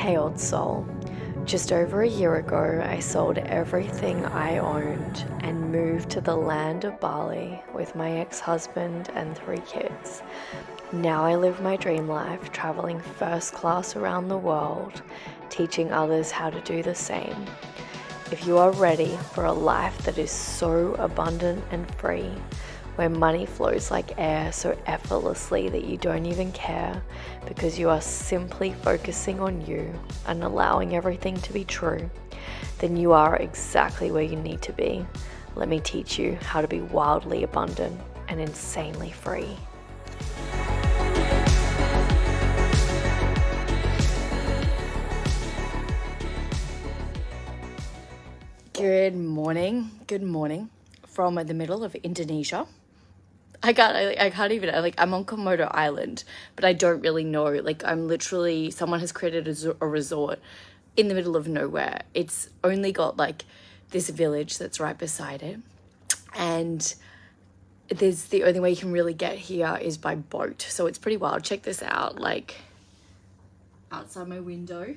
Hey old soul, just over a year ago I sold everything I owned and moved to the land of Bali with my ex-husband and 3 kids. Now I live my dream life, traveling first class around the world, teaching others how to do the same. If you are ready for a life that is so abundant and free, where money flows like air so effortlessly that you don't even care because you are simply focusing on you and allowing everything to be true, then you are exactly where you need to be. Let me teach you how to be wildly abundant and insanely free. Good morning from the middle of Indonesia. I can't even, I'm on Komodo Island, but I don't really know. I'm literally, someone has created a resort in the middle of nowhere. It's only got this village that's right beside it. And the only way you can really get here is by boat. So it's pretty wild. Check this out, outside my window.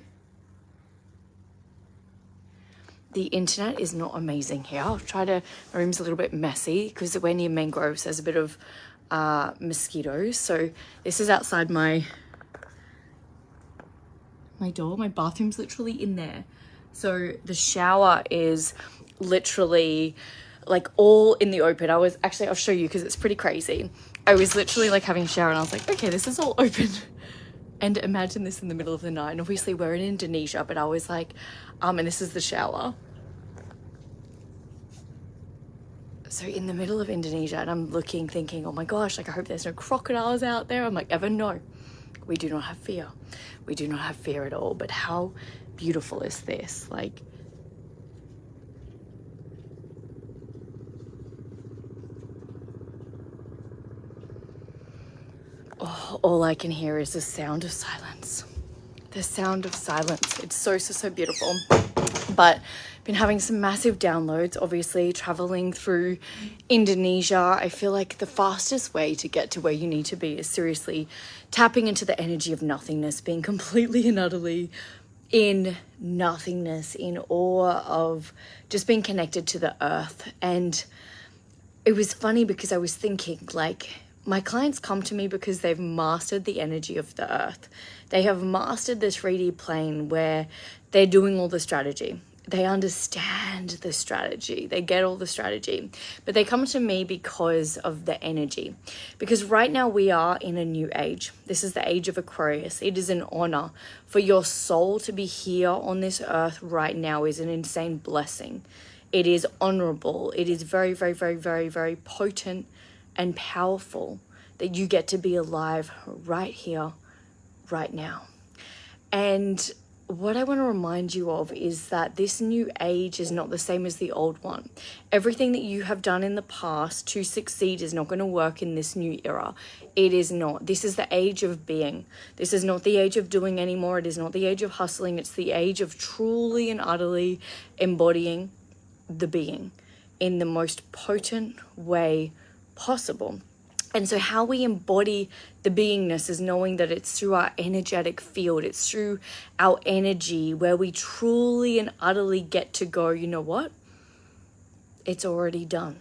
The internet is not amazing here. I'll try to, my room's a little bit messy because we're near mangroves. There's a bit of mosquitoes. So this is outside my door. My bathroom's literally in there. So the shower is literally all in the open. I'll show you because it's pretty crazy. I was literally having a shower and I was like, okay, this is all open. And imagine this in the middle of the night. And obviously we're in Indonesia, but I was and this is the shower. So in the middle of Indonesia, and I'm thinking, oh my gosh, I hope there's no crocodiles out there. I'm Evan, no, we do not have fear. We do not have fear at all. But how beautiful is this? All I can hear is the sound of silence. The sound of silence. It's so beautiful. But been having some massive downloads, obviously traveling through Indonesia. I feel like the fastest way to get to where you need to be is seriously tapping into the energy of nothingness, being completely and utterly in nothingness, in awe of just being connected to the earth. And it was funny because I was thinking my clients come to me because they've mastered the energy of the earth. They have mastered the 3D plane where they're doing all the strategy. They understand the strategy. They get all the strategy. But they come to me because of the energy. Because right now we are in a new age. This is the age of Aquarius. It is an honor for your soul to be here on this earth right now is an insane blessing. It is honorable. It is very, very, very, very, very potent and powerful that you get to be alive right here, right now. And what I want to remind you of is that this new age is not the same as the old one. Everything that you have done in the past to succeed is not going to work in this new era. It is not. This is the age of being. This is not the age of doing anymore. It is not the age of hustling. It's the age of truly and utterly embodying the being in the most potent way possible. And so how we embody the beingness is knowing that it's through our energetic field. It's through our energy where we truly and utterly get to go, you know what? It's already done.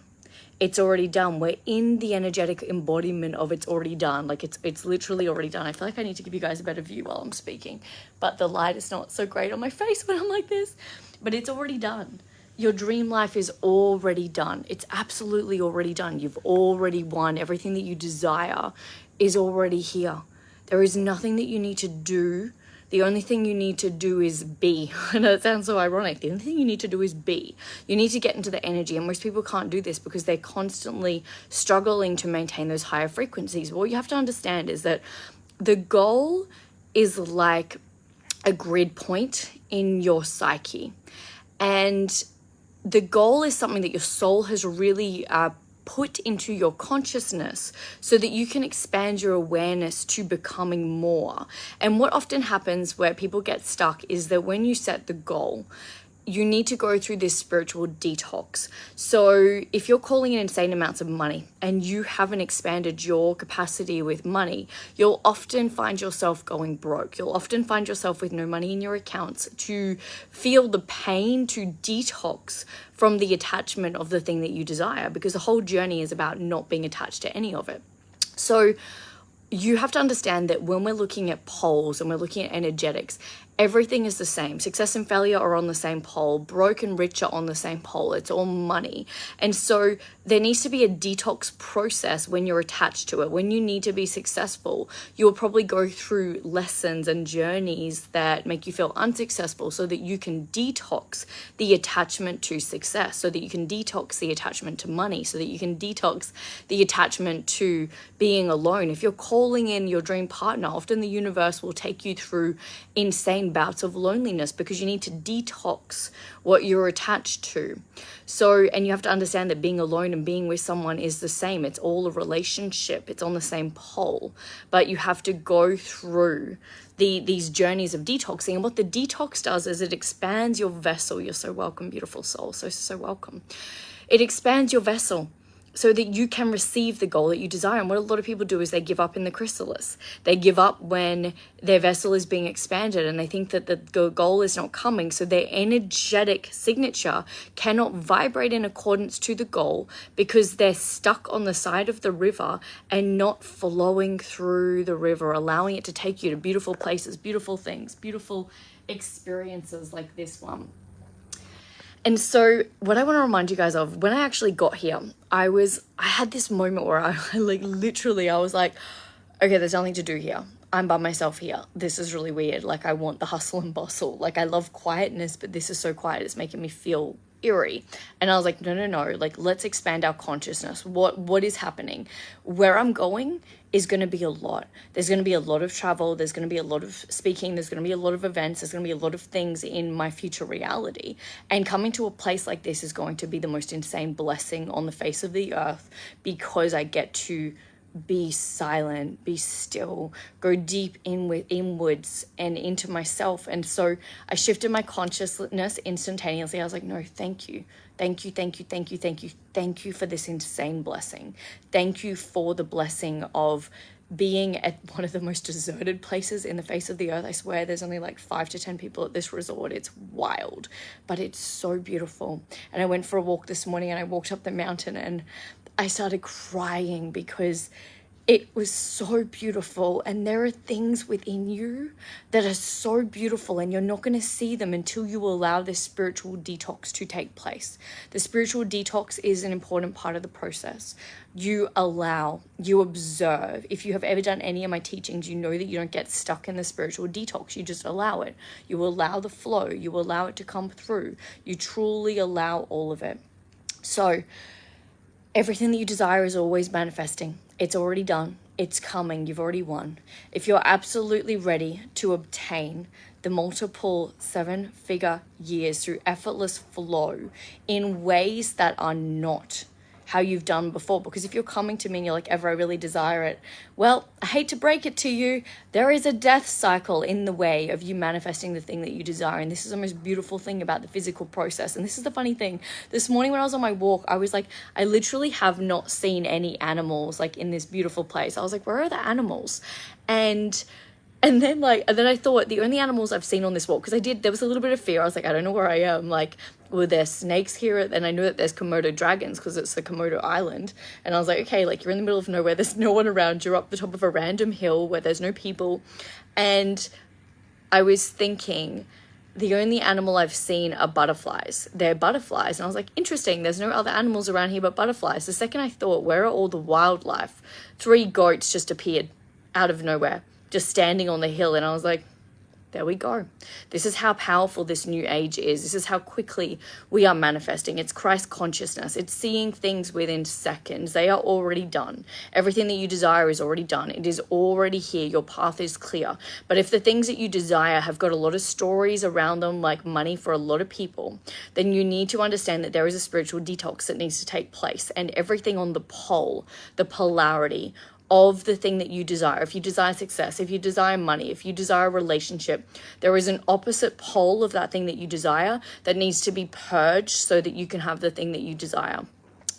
It's already done. We're in the energetic embodiment of it's already done. It's literally already done. I feel like I need to give you guys a better view while I'm speaking, but the light is not so great on my face when I'm like this, but it's already done. Your dream life is already done. It's absolutely already done. You've already won. Everything that you desire is already here. There is nothing that you need to do. The only thing you need to do is be. I know it sounds so ironic. The only thing you need to do is be. You need to get into the energy. And most people can't do this because they're constantly struggling to maintain those higher frequencies. What you have to understand is that the goal is like a grid point in your psyche. And the goal is something that your soul has really put into your consciousness so that you can expand your awareness to becoming more. And what often happens where people get stuck is that when you set the goal, you need to go through this spiritual detox. So if you're calling in insane amounts of money and you haven't expanded your capacity with money, you'll often find yourself going broke. You'll often find yourself with no money in your accounts to feel the pain, to detox from the attachment of the thing that you desire, because the whole journey is about not being attached to any of it. So you have to understand that when we're looking at poles and we're looking at energetics, everything is the same. Success and failure are on the same pole. Broke and rich are on the same pole. It's all money. And so there needs to be a detox process when you're attached to it. When you need to be successful, you'll probably go through lessons and journeys that make you feel unsuccessful so that you can detox the attachment to success, so that you can detox the attachment to money, so that you can detox the attachment to being alone. If you're calling in your dream partner, often the universe will take you through insane bouts of loneliness because you need to detox what you're attached to. So, and you have to understand that being alone and being with someone is the same. It's all a relationship. It's on the same pole, but you have to go through these journeys of detoxing. And what the detox does is it expands your vessel. You're so welcome, beautiful soul. So welcome. It expands your vessel so that you can receive the goal that you desire. And what a lot of people do is they give up in the chrysalis. They give up when their vessel is being expanded and they think that the goal is not coming. So their energetic signature cannot vibrate in accordance to the goal because they're stuck on the side of the river and not flowing through the river, allowing it to take you to beautiful places, beautiful things, beautiful experiences like this one. And so what I want to remind you guys of, when I actually got here, I had this moment where I was like, okay, there's nothing to do here. I'm by myself here. This is really weird. Like, I want the hustle and bustle. Like, I love quietness, but this is so quiet. It's making me feel eerie. And I was like, no. Like, let's expand our consciousness. What is happening? Where I'm going is going to be a lot. There's going to be a lot of travel. There's going to be a lot of speaking. There's going to be a lot of events. There's going to be a lot of things in my future reality. And coming to a place like this is going to be the most insane blessing on the face of the earth, because I get to be silent, be still, go deep inwards and into myself. And so I shifted my consciousness instantaneously. I was like, no, thank you. Thank you for this insane blessing. Thank you for the blessing of being at one of the most deserted places in the face of the earth. I swear there's only like 5 to 10 people at this resort. It's wild, but it's so beautiful. And I went for a walk this morning and I walked up the mountain and I started crying because it was so beautiful. And there are things within you that are so beautiful, and you're not going to see them until you allow this spiritual detox to take place. The spiritual detox is an important part of the process. You allow, you observe. If you have ever done any of my teachings, you know that you don't get stuck in the spiritual detox. You just allow it. You allow the flow. You allow it to come through. You truly allow all of it. So everything that you desire is always manifesting. It's already done. It's coming. You've already won. If you're absolutely ready to obtain the multiple 7-figure years through effortless flow in ways that are not how you've done before, because if you're coming to me and you're like, Ever, I really desire it. Well, I hate to break it to you. There is a death cycle in the way of you manifesting the thing that you desire. And this is the most beautiful thing about the physical process. And this is the funny thing. This morning when I was on my walk, I was like, I literally have not seen any animals like in this beautiful place. I was like, where are the animals? And then I thought the only animals I've seen on this walk, because there was a little bit of fear. I was like, I don't know where I am. Like, were there snakes here? And I know that there's Komodo dragons because it's the Komodo Island. And I was like, okay, like, you're in the middle of nowhere. There's no one around. You're up the top of a random hill where there's no people. And I was thinking, the only animal I've seen are butterflies. They're butterflies. And I was like, interesting. There's no other animals around here but butterflies. The second I thought, where are all the wildlife? 3 goats just appeared out of nowhere, just standing on the hill. And I was like, there we go. This is how powerful this new age is. This is how quickly we are manifesting. It's Christ consciousness. It's seeing things within seconds. They are already done. Everything that you desire is already done. It is already here. Your path is clear. But if the things that you desire have got a lot of stories around them, like money for a lot of people, then you need to understand that there is a spiritual detox that needs to take place. And everything on the pole, the polarity of the thing that you desire. If you desire success, if you desire money, if you desire a relationship, there is an opposite pole of that thing that you desire that needs to be purged so that you can have the thing that you desire.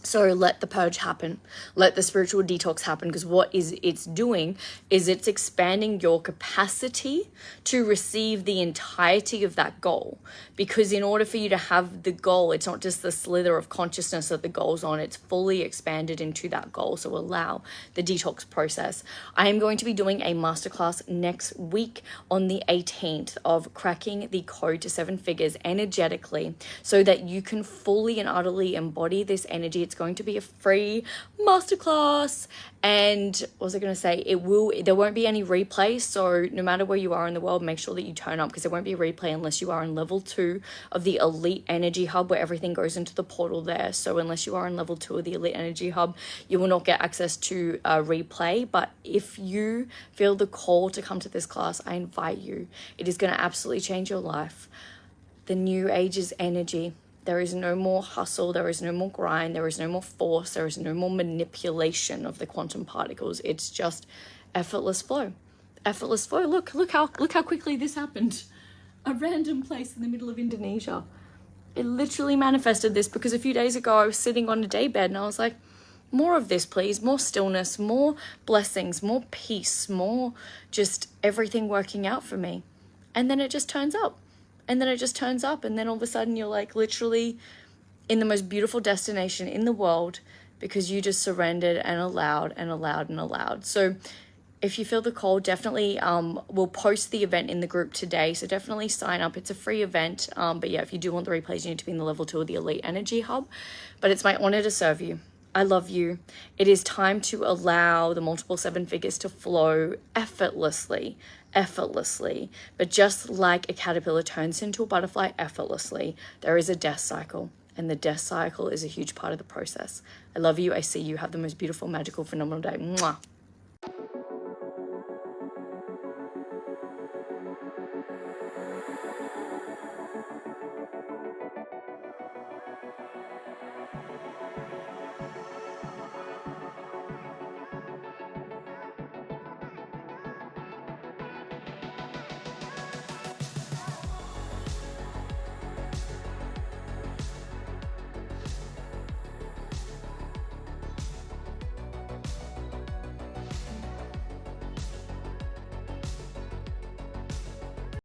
So let the purge happen. Let the spiritual detox happen, because what it's doing is it's expanding your capacity to receive the entirety of that goal. Because in order for you to have the goal, it's not just the slither of consciousness that the goal's on, it's fully expanded into that goal. So allow the detox process. I am going to be doing a masterclass next week on the 18th of cracking the code to 7 figures energetically, so that you can fully and utterly embody this energy. It's going to be a free masterclass, and what was I going to say? There won't be any replay. So no matter where you are in the world, make sure that you turn up, because there won't be a replay unless you are in level 2 of the Elite Energy Hub, where everything goes into the portal there. So unless you are in level 2 of the Elite Energy Hub, you will not get access to a replay. But if you feel the call to come to this class, I invite you. It is going to absolutely change your life. The new age's energy. There is no more hustle, there is no more grind, there is no more force, there is no more manipulation of the quantum particles. It's just effortless flow. Effortless flow. Look how quickly this happened. A random place in the middle of Indonesia. It literally manifested this because a few days ago I was sitting on a daybed and I was like, more of this, please. More stillness, more blessings, more peace, more just everything working out for me. And then it just turns up. And then it just turns up, and then all of a sudden you're like literally in the most beautiful destination in the world, because you just surrendered and allowed and allowed and allowed. So if you feel the call, definitely we'll post the event in the group today. So definitely sign up. It's a free event. But yeah, if you do want the replays, you need to be in the level 2 of the Elite Energy Hub. But it's my honor to serve you. I love you. It is time to allow the multiple 7 figures to flow effortlessly. But just like a caterpillar turns into a butterfly effortlessly, there is a death cycle, and the death cycle is a huge part of the process. I love you. I see you. Have the most beautiful, magical, phenomenal day. Mwah.